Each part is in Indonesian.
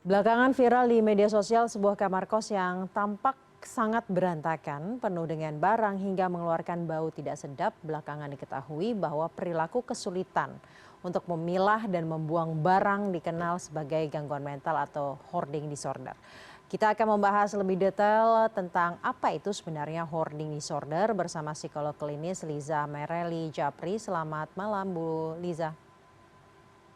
Belakangan viral di media sosial sebuah kamar kos yang tampak sangat berantakan, penuh dengan barang hingga mengeluarkan bau tidak sedap. Belakangan diketahui bahwa perilaku kesulitan untuk memilah dan membuang barang dikenal sebagai gangguan mental atau hoarding disorder. Kita akan membahas lebih detail tentang apa itu sebenarnya hoarding disorder bersama psikolog klinis Liza Mereli Japri. Selamat malam Bu Liza.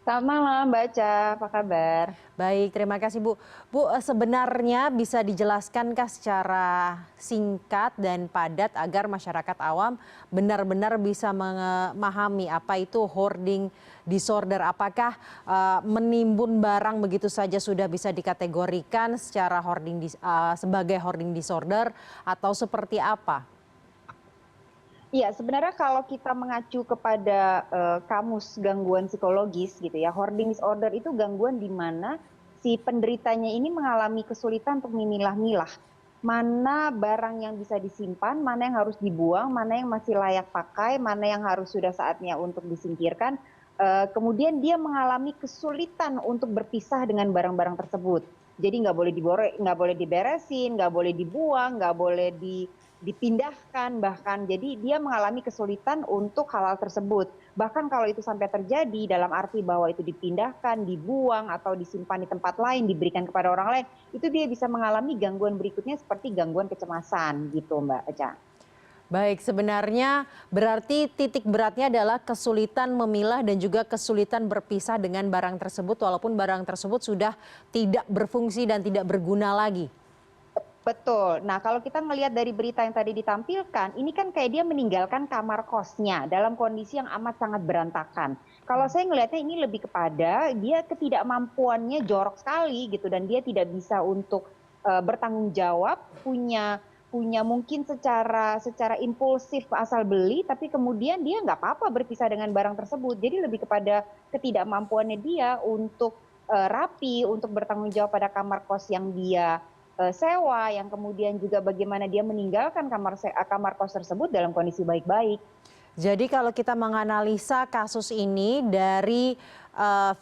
Selamat malam, Baca. Apa kabar? Baik, terima kasih Bu. Bu, sebenarnya bisa dijelaskankah secara singkat dan padat agar masyarakat awam benar-benar bisa memahami apa itu hoarding disorder? Apakah menimbun barang begitu saja sudah bisa dikategorikan secara sebagai hoarding disorder atau seperti apa? Iya, sebenarnya kalau kita mengacu kepada kamus gangguan psikologis gitu ya, hoarding disorder itu gangguan di mana si penderitanya ini mengalami kesulitan untuk memilah-milah mana barang yang bisa disimpan, mana yang harus dibuang, mana yang masih layak pakai, mana yang harus sudah saatnya untuk disingkirkan. Kemudian dia mengalami kesulitan untuk berpisah dengan barang-barang tersebut. Jadi nggak boleh diberesin, nggak boleh dibuang, nggak boleh dipindahkan bahkan. Jadi dia mengalami kesulitan untuk hal-hal tersebut. Bahkan kalau itu sampai terjadi dalam arti bahwa itu dipindahkan, dibuang, atau disimpan di tempat lain, diberikan kepada orang lain, itu dia bisa mengalami gangguan berikutnya seperti gangguan kecemasan gitu Mbak Eca. Baik, sebenarnya berarti titik beratnya adalah kesulitan memilah dan juga kesulitan berpisah dengan barang tersebut walaupun barang tersebut sudah tidak berfungsi dan tidak berguna lagi. Betul. Nah, kalau kita melihat dari berita yang tadi ditampilkan, ini kan kayak dia meninggalkan kamar kosnya dalam kondisi yang amat sangat berantakan. Kalau saya ngelihatnya ini lebih kepada dia ketidakmampuannya jorok sekali gitu dan dia tidak bisa untuk bertanggung jawab, punya mungkin secara impulsif asal beli, tapi kemudian dia nggak apa-apa berpisah dengan barang tersebut. Jadi lebih kepada ketidakmampuannya dia untuk rapi, untuk bertanggung jawab pada kamar kos yang dia sewa, yang kemudian juga bagaimana dia meninggalkan kamar kos tersebut dalam kondisi baik-baik. Jadi kalau kita menganalisa kasus ini dari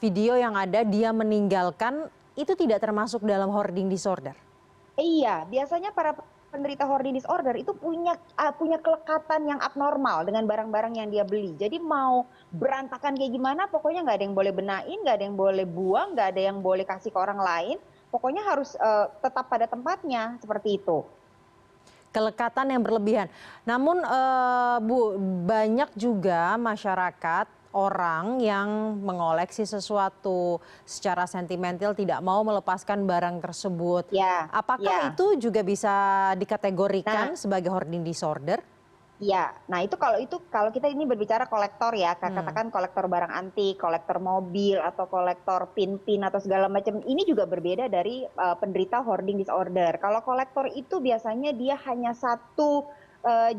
video yang ada dia meninggalkan itu tidak termasuk dalam hoarding disorder. Iya, biasanya para penderita hoarding disorder itu punya kelekatan yang abnormal dengan barang-barang yang dia beli. Jadi mau berantakan kayak gimana, pokoknya nggak ada yang boleh benahin, nggak ada yang boleh buang, nggak ada yang boleh kasih ke orang lain. Pokoknya harus tetap pada tempatnya seperti itu. Kelekatan yang berlebihan. Namun Bu, banyak juga masyarakat orang yang mengoleksi sesuatu secara sentimental tidak mau melepaskan barang tersebut. Ya, Apakah ya. itu juga bisa Nah, dikategorikan sebagai hoarding disorder? iya, nah kalau kita ini berbicara kolektor ya, Hmm. katakan kolektor barang antik, kolektor mobil atau kolektor pin-pin atau segala macam, ini juga berbeda dari penderita hoarding disorder. Kalau kolektor itu biasanya dia hanya satu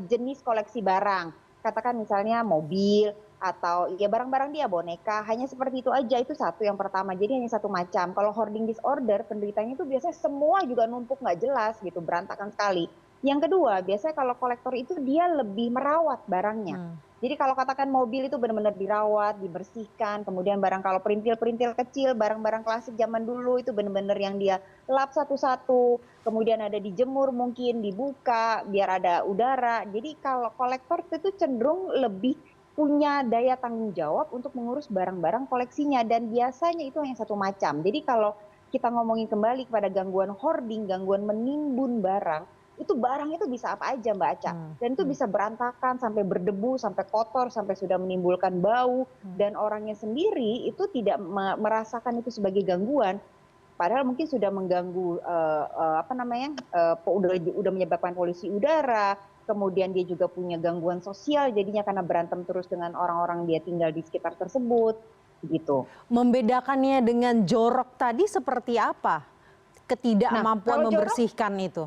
jenis koleksi barang, katakan misalnya mobil atau ya barang-barang dia boneka, hanya seperti itu aja, itu satu yang pertama. Jadi hanya satu macam. Kalau hoarding disorder, penderitanya itu biasanya semua juga numpuk nggak jelas gitu, berantakan sekali. Yang kedua, biasanya kalau kolektor itu dia lebih merawat barangnya. Hmm. Jadi kalau katakan mobil itu benar-benar dirawat, dibersihkan, kemudian barang kalau perintil-perintil kecil, barang-barang klasik zaman dulu itu benar-benar yang dia lap satu-satu, kemudian ada dijemur mungkin, dibuka, biar ada udara. Jadi kalau kolektor itu cenderung lebih punya daya tanggung jawab untuk mengurus barang-barang koleksinya, dan biasanya itu hanya satu macam. Jadi kalau kita ngomongin kembali kepada gangguan hoarding, gangguan menimbun barang, itu barang itu bisa apa aja Mbak Aca, Hmm. dan itu Hmm. bisa berantakan sampai berdebu, sampai kotor, sampai sudah menimbulkan bau, Hmm. dan orangnya sendiri itu tidak merasakan itu sebagai gangguan, padahal mungkin sudah mengganggu apa namanya, udah menyebabkan polusi udara, kemudian dia juga punya gangguan sosial jadinya karena berantem terus dengan orang-orang dia tinggal di sekitar tersebut, begitu. Membedakannya dengan jorok tadi seperti apa? Nah, Ketidakmampuan kalau jorok, membersihkan itu.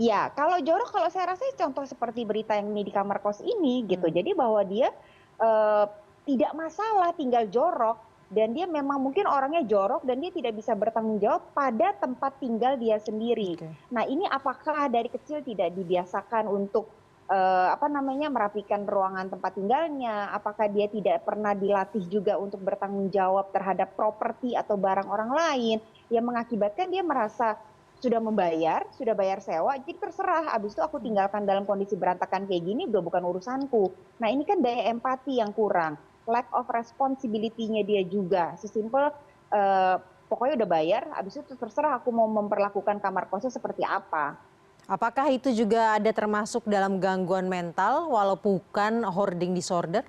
ya, kalau jorok kalau saya rasa contoh seperti berita yang ini di kamar kos ini gitu. Hmm. Jadi bahwa dia eh, tidak masalah tinggal jorok, dan dia memang mungkin orangnya jorok dan dia tidak bisa bertanggung jawab pada tempat tinggal dia sendiri. Oke. Nah, ini apakah dari kecil tidak dibiasakan untuk apa namanya, merapikan ruangan tempat tinggalnya? Apakah dia tidak pernah dilatih juga untuk bertanggung jawab terhadap properti atau barang orang lain? yang mengakibatkan dia merasa sudah membayar, sudah bayar sewa, jadi terserah, habis itu aku tinggalkan dalam kondisi berantakan kayak gini udah bukan urusanku. Nah ini kan daya empati yang kurang, lack of responsibility-nya dia juga, sesimpel pokoknya udah bayar, habis itu terserah aku mau memperlakukan kamar kosnya seperti apa. Apakah itu juga ada termasuk dalam gangguan mental walau bukan hoarding disorder?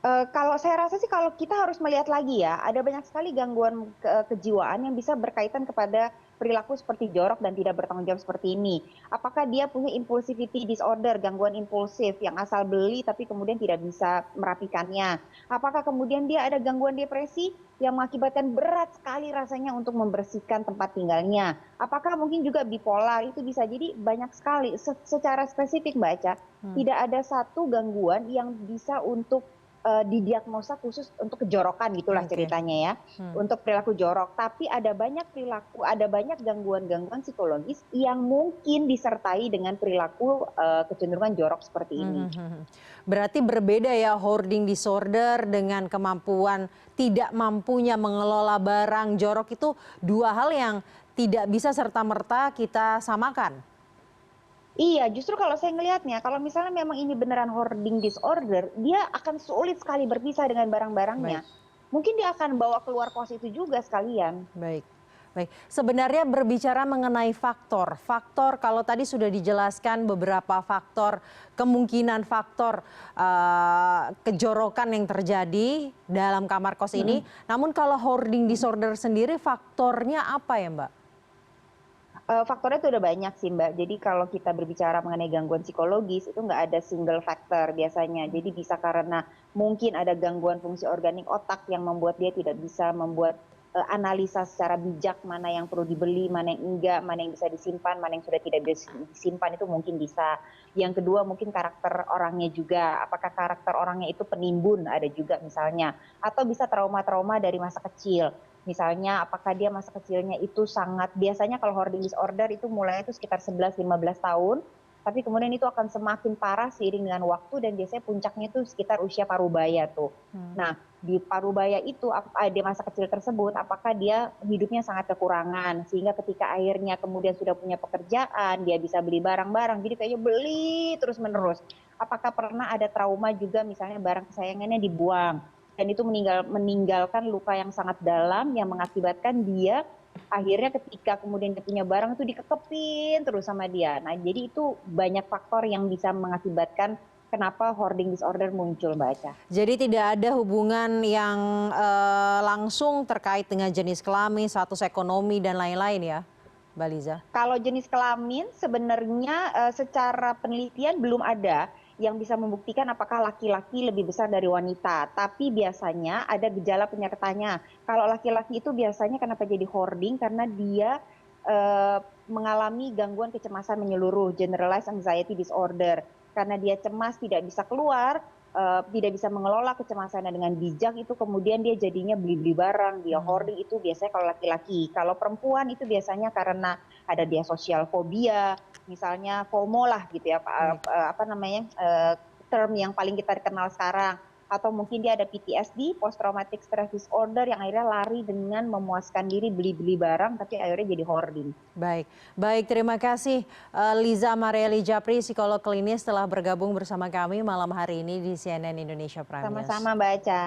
Kalau saya rasa sih kalau kita harus melihat lagi ya, ada banyak sekali gangguan kejiwaan yang bisa berkaitan kepada perilaku seperti jorok dan tidak bertanggung jawab seperti ini. Apakah dia punya impulsivity disorder, gangguan impulsif yang asal beli tapi kemudian tidak bisa merapikannya? Apakah kemudian dia ada gangguan depresi yang mengakibatkan berat sekali rasanya untuk membersihkan tempat tinggalnya? Apakah mungkin juga bipolar? Itu bisa jadi banyak sekali. Secara spesifik Mbak Aca, tidak ada satu gangguan yang bisa untuk didiagnosa khusus untuk kejorokan gitulah Oke. ceritanya ya, untuk perilaku jorok. Tapi ada banyak perilaku, ada banyak gangguan-gangguan psikologis yang mungkin disertai dengan perilaku kecenderungan jorok seperti ini. Berarti berbeda ya hoarding disorder dengan kemampuan tidak mampunya mengelola barang jorok itu dua hal yang tidak bisa serta-merta kita samakan. Iya, justru kalau saya ngelihatnya, kalau misalnya memang ini beneran hoarding disorder, dia akan sulit sekali berpisah dengan barang-barangnya. Baik. Mungkin dia akan bawa keluar kos itu juga sekalian. Baik, baik. Sebenarnya berbicara mengenai faktor, faktor kalau tadi sudah dijelaskan beberapa faktor, kemungkinan faktor kejorokan yang terjadi dalam kamar kos ini. Namun kalau hoarding disorder sendiri faktornya apa ya Mbak? Faktornya itu udah banyak sih Mbak. Jadi kalau kita berbicara mengenai gangguan psikologis itu nggak ada single factor biasanya. Jadi bisa karena mungkin ada gangguan fungsi organik otak yang membuat dia tidak bisa membuat analisa secara bijak mana yang perlu dibeli, mana yang enggak, mana yang bisa disimpan, mana yang sudah tidak bisa disimpan itu mungkin bisa. Yang kedua mungkin karakter orangnya juga. Apakah karakter orangnya itu penimbun ada juga misalnya. Atau bisa trauma-trauma dari masa kecil. Misalnya apakah dia masa kecilnya itu sangat, biasanya kalau hoarding disorder itu mulainya itu sekitar 11-15 tahun, tapi kemudian itu akan semakin parah seiring dengan waktu dan biasanya puncaknya itu sekitar usia parubaya tuh. Nah, di parubaya itu di masa kecil tersebut apakah dia hidupnya sangat kekurangan sehingga ketika akhirnya kemudian sudah punya pekerjaan, dia bisa beli barang-barang, jadi kayaknya beli terus-menerus. Apakah pernah ada trauma juga misalnya barang kesayangannya dibuang? Dan itu meninggalkan luka yang sangat dalam yang mengakibatkan dia akhirnya ketika kemudian dia punya barang itu dikekepin terus sama dia. Nah, jadi itu banyak faktor yang bisa mengakibatkan kenapa hoarding disorder muncul, Mbak Aca. Jadi tidak ada hubungan yang langsung terkait dengan jenis kelamin, status ekonomi dan lain-lain ya, Mbak Liza? Kalau jenis kelamin sebenarnya secara penelitian belum ada yang bisa membuktikan apakah laki-laki lebih besar dari wanita. Tapi biasanya ada gejala penyertanya. Kalau laki-laki itu biasanya kenapa jadi hoarding? Karena dia mengalami gangguan kecemasan menyeluruh, generalized anxiety disorder. Karena dia cemas tidak bisa keluar, tidak bisa mengelola kecemasannya dengan bijak, itu kemudian dia jadinya beli-beli barang, dia hoarding itu biasanya kalau laki-laki. Kalau perempuan itu biasanya karena ada dia sosial fobia, misalnya FOMO lah gitu ya, apa namanya, term yang paling kita kenal sekarang. Atau mungkin dia ada PTSD, post traumatic stress disorder, yang akhirnya lari dengan memuaskan diri beli-beli barang tapi akhirnya jadi hoarding. Baik, baik terima kasih Liza Marieli Japri, psikolog klinis telah bergabung bersama kami malam hari ini di CNN Indonesia Prime News. Sama-sama Mbak Aca.